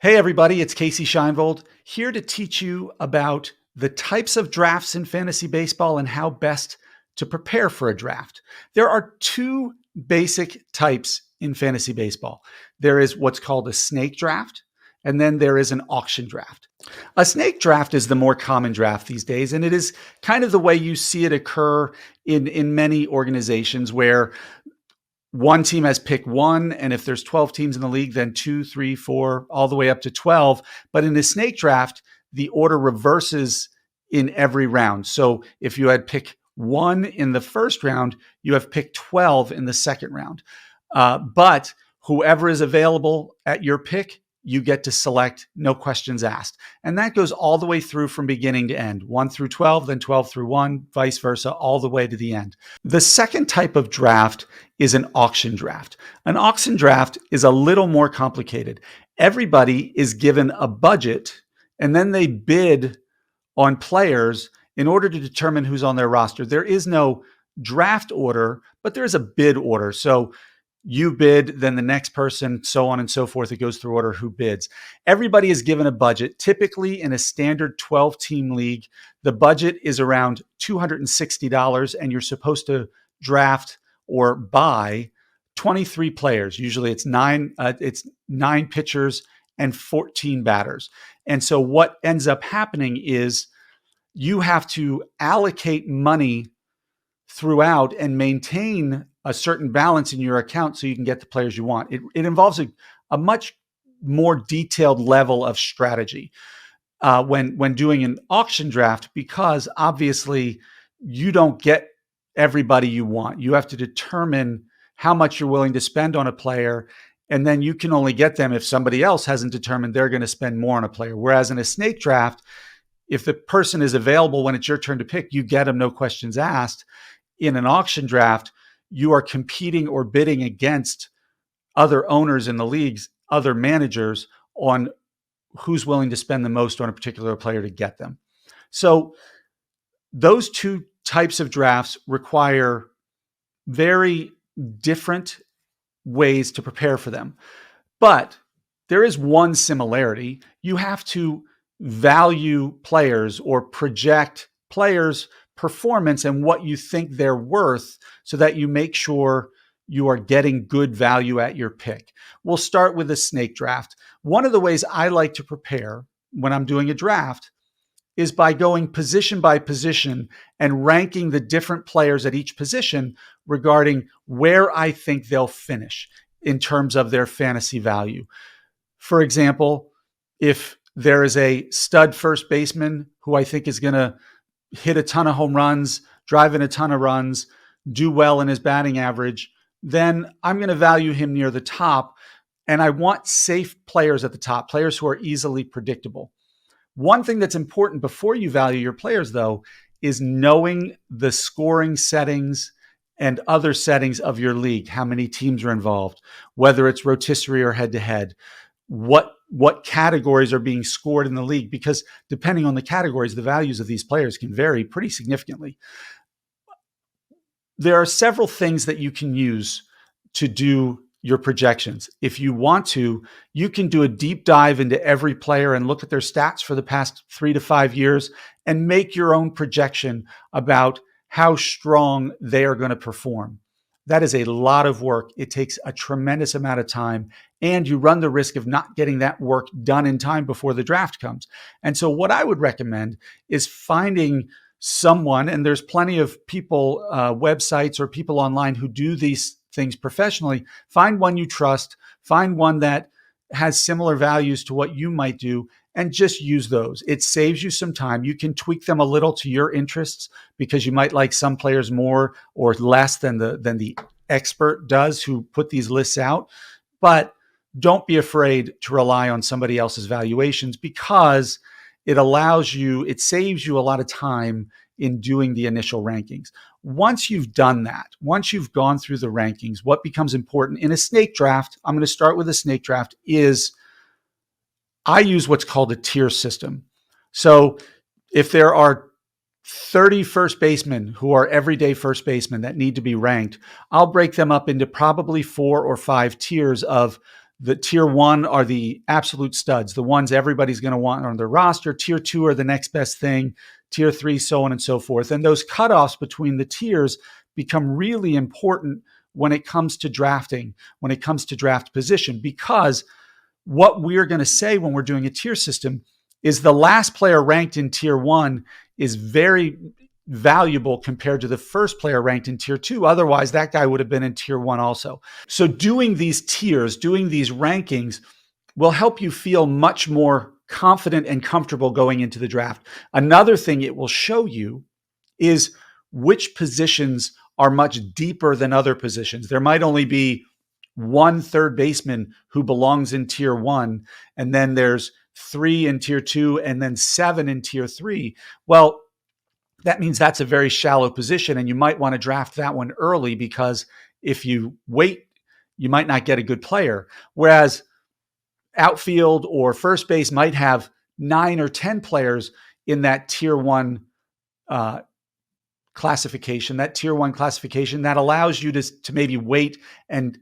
Hey, everybody, it's Casey Scheinvold here to teach you about the types of drafts in fantasy baseball and how best to prepare for a draft. There are two basic types in fantasy baseball. There is what's called a snake draft, and then there is an auction draft. A snake draft is the more common draft these days, and it is kind of the way you see it occur in many organizations where one team has pick one, and if there's 12 teams in the league, then two, three, four, all the way up to 12. But in a snake draft, the order reverses in every round. So if you had pick one in the first round, you have pick 12 in the second round. But whoever is available at your pick, you get to select, no questions asked. And that goes all the way through from beginning to end, 1 through 12, then 12 through 1, vice versa, all the way to the end. The second type of draft is an auction draft. An auction draft is a little more complicated. Everybody is given a budget, and then they bid on players in order to determine who's on their roster. There is no draft order, but there is a bid order. So you bid, then the next person, so on and so forth. It goes through order who bids. Everybody is given a budget. Typically in a standard 12-team league, the budget is around $260, and you're supposed to draft or buy 23 players. Usually it's nine pitchers and 14 batters. And so what ends up happening is you have to allocate money throughout and maintain a certain balance in your account so you can get the players you want. It involves a much more detailed level of strategy when doing an auction draft, because obviously you don't get everybody you want. You have to determine how much you're willing to spend on a player, and then you can only get them if somebody else hasn't determined they're going to spend more on a player. Whereas in a snake draft, if the person is available when it's your turn to pick, you get them, no questions asked. In an auction draft, you are competing or bidding against other owners in the leagues, other managers, on who's willing to spend the most on a particular player to get them. So those two types of drafts require very different ways to prepare for them. But there is one similarity. You have to value players or project players' performance and what you think they're worth so that you make sure you are getting good value at your pick. We'll start with a snake draft. One of the ways I like to prepare when I'm doing a draft is by going position by position and ranking the different players at each position regarding where I think they'll finish in terms of their fantasy value. For example, if there is a stud first baseman who I think is going to hit a ton of home runs, drive in a ton of runs, do well in his batting average, then I'm going to value him near the top. And I want safe players at the top, players who are easily predictable. One thing that's important before you value your players, though, is knowing the scoring settings and other settings of your league, how many teams are involved, whether it's rotisserie or head-to-head, what categories are being scored in the league, because depending on the categories, the values of these players can vary pretty significantly. There are several things that you can use to do your projections. If you want to, you can do a deep dive into every player and look at their stats for the past 3 to 5 years and make your own projection about how strong they are going to perform. That is a lot of work. It takes a tremendous amount of time, and you run the risk of not getting that work done in time before the draft comes. And so what I would recommend is finding someone, and there's plenty of people, websites or people online who do these things professionally. Find one you trust, find one that has similar values to what you might do, and just use those. It saves you some time. You can tweak them a little to your interests because you might like some players more or less than the expert does who put these lists out. But don't be afraid to rely on somebody else's valuations, because it saves you a lot of time in doing the initial rankings. Once you've done that, once you've gone through the rankings, what becomes important in a snake draft, I'm going to start with a snake draft, is I use what's called a tier system. So if there are 30 first basemen who are everyday first basemen that need to be ranked, I'll break them up into probably 4 or 5 tiers of The tier one are the absolute studs, the ones everybody's going to want on their roster. Tier two are the next best thing. Tier three, so on and so forth. And those cutoffs between the tiers become really important when it comes to drafting, when it comes to draft position, because what we're going to say when we're doing a tier system is the last player ranked in tier one is very valuable compared to the first player ranked in tier two. Otherwise, that guy would have been in tier one also. So doing these tiers, doing these rankings will help you feel much more confident and comfortable going into the draft. Another thing it will show you is which positions are much deeper than other positions. There might only be one third baseman who belongs in tier one, and then there's 3 in tier two, and then 7 in tier three. Well, that means that's a very shallow position, and you might want to draft that one early, because if you wait, you might not get a good player. Whereas outfield or first base might have 9 or 10 players in that tier one classification, that allows you to maybe wait and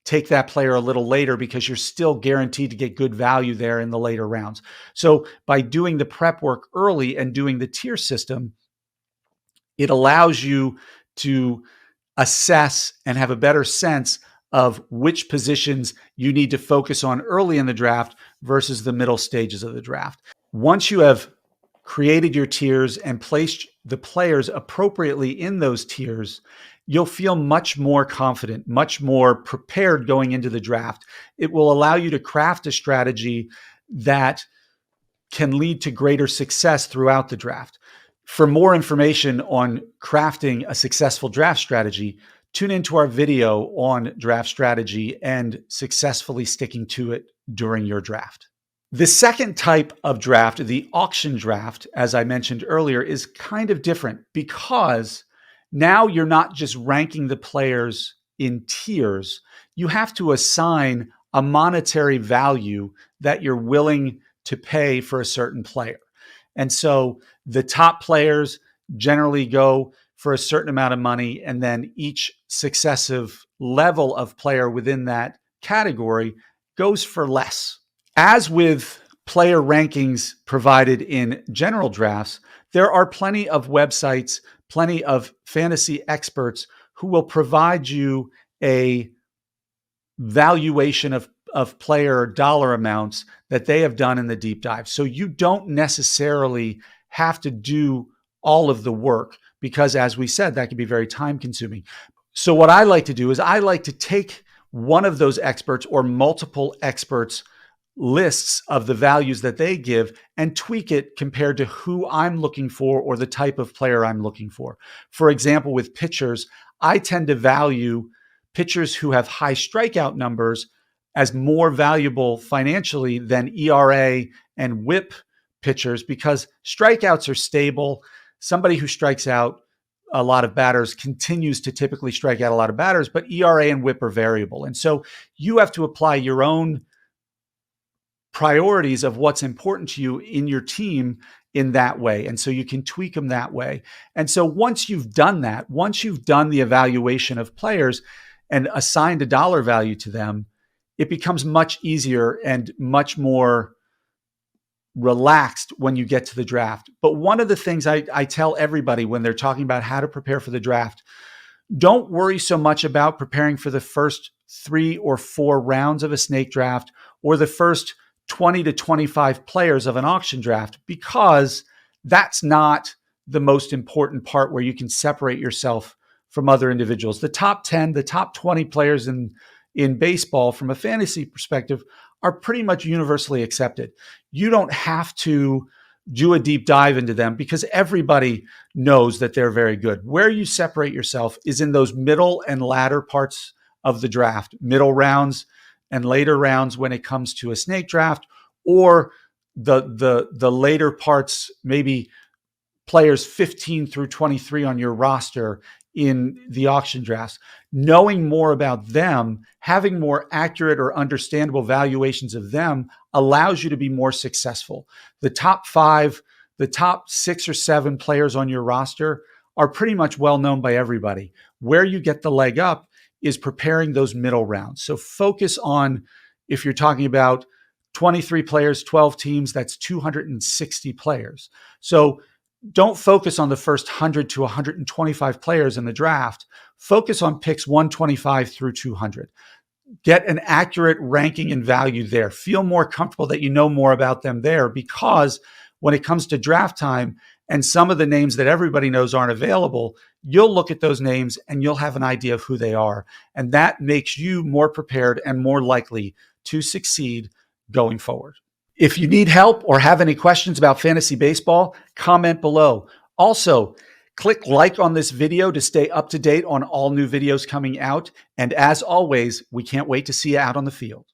take that player a little later, because you're still guaranteed to get good value there in the later rounds. So by doing the prep work early and doing the tier system, it allows you to assess and have a better sense of which positions you need to focus on early in the draft versus the middle stages of the draft. Once you have created your tiers and placed the players appropriately in those tiers, you'll feel much more confident, much more prepared going into the draft. It will allow you to craft a strategy that can lead to greater success throughout the draft. For more information on crafting a successful draft strategy, tune into our video on draft strategy and successfully sticking to it during your draft. The second type of draft, the auction draft, as I mentioned earlier, is kind of different, because now you're not just ranking the players in tiers. You have to assign a monetary value that you're willing to pay for a certain player. And so the top players generally go for a certain amount of money, and then each successive level of player within that category goes for less. As with player rankings provided in general drafts, there are plenty of websites, plenty of fantasy experts who will provide you a valuation of player dollar amounts that they have done in the deep dive. So you don't necessarily have to do all of the work, because, as we said, that can be very time consuming. So what I like to do is I like to take one of those experts or multiple experts lists of the values that they give and tweak it compared to who I'm looking for or the type of player I'm looking for. For example, with pitchers, I tend to value pitchers who have high strikeout numbers as more valuable financially than ERA and WHIP pitchers, because strikeouts are stable. Somebody who strikes out a lot of batters continues to typically strike out a lot of batters, but ERA and WHIP are variable. And so you have to apply your own priorities of what's important to you in your team in that way. And so you can tweak them that way. And so once you've done that, once you've done the evaluation of players and assigned a dollar value to them, it becomes much easier and much more relaxed when you get to the draft. But one of the things I tell everybody when they're talking about how to prepare for the draft, don't worry so much about preparing for the first 3 or 4 rounds of a snake draft or the first 20 to 25 players of an auction draft, because that's not the most important part where you can separate yourself from other individuals. The top 10, the top 20 players in baseball from a fantasy perspective are pretty much universally accepted. You don't have to do a deep dive into them, because everybody knows that they're very good. Where you separate yourself is in those middle and latter parts of the draft, middle rounds and later rounds when it comes to a snake draft, or the later parts, maybe players 15 through 23 on your roster in the auction drafts. Knowing more about them, having more accurate or understandable valuations of them allows you to be more successful. The top 5, the top 6 or 7 players on your roster are pretty much well known by everybody. Where you get the leg up is preparing those middle rounds. So focus on, If you're talking about 23 players, 12 teams, that's 260 players. So don't focus on the first 100 to 125 players in the draft. Focus on picks 125 through 200. Get an accurate ranking and value there. Feel more comfortable that you know more about them there, because when it comes to draft time and some of the names that everybody knows aren't available, you'll look at those names and you'll have an idea of who they are. And that makes you more prepared and more likely to succeed going forward. If you need help or have any questions about fantasy baseball, comment below. Also, click like on this video to stay up to date on all new videos coming out. And as always, we can't wait to see you out on the field.